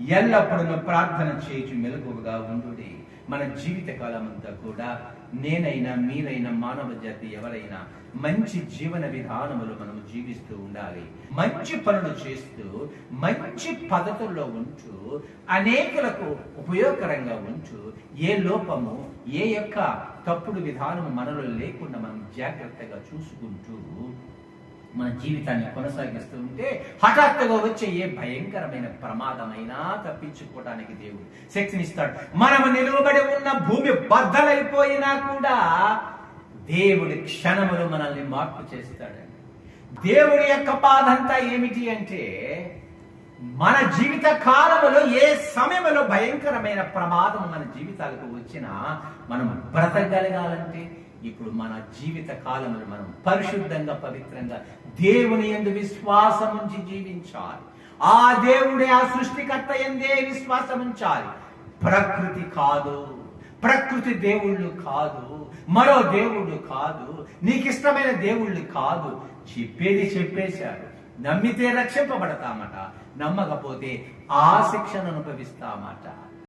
ఎల్లప్పుడూ ప్రార్థన చేయుచు మెలకువగా ఉండుడి. మన జీవిత కాలం అంతా కూడా నేనైనా మీరైనా మానవ జాతి ఎవరైనా మంచి జీవన విధానములు మనం జీవిస్తూ ఉండాలి. మంచి పనులు చేస్తూ మంచి పద్ధతుల్లో ఉంటూ అనేకులకు ఉపయోగకరంగా ఉంటూ ఏ లోపము ఏ యొక్క తప్పుడు విధానము మనలో లేకుండా మనం జాగ్రత్తగా చూసుకుంటూ మన జీవితాన్ని కొనసాగిస్తూ ఉంటే హఠాత్తుగా వచ్చే ఏ భయంకరమైన ప్రమాదమైనా తప్పించుకోవడానికి దేవుడు శక్తినిస్తాడు. మనము నిలువబడి ఉన్న భూమి బద్దలైపోయినా కూడా దేవుడి క్షణములు మనల్ని మార్పు చేస్తాడండి. దేవుడి యొక్క బాధ అంతా ఏమిటి అంటే మన జీవిత కాలములో ఏ సమయంలో భయంకరమైన ప్రమాదం మన జీవితాలకు వచ్చినా మనం బ్రతకగలగాలంటే ఇప్పుడు మన జీవిత కాలములు మనం పరిశుద్ధంగా పవిత్రంగా దేవుని యందు విశ్వాసం ఉంచి జీవించాలి. ఆ దేవుడే ఆ సృష్టికర్త యందే విశ్వాసం ఉంచాలి. ప్రకృతి కాదు, ప్రకృతి దేవుళ్ళు కాదు, మరో దేవుళ్ళు కాదు, నీకు ఇష్టమైన దేవుళ్ళు కాదు. చెప్పేది చెప్పేశారు. నమ్మితే రక్షింపబడతామట, నమ్మకపోతే ఆ శిక్షను అనుభవిస్తామట.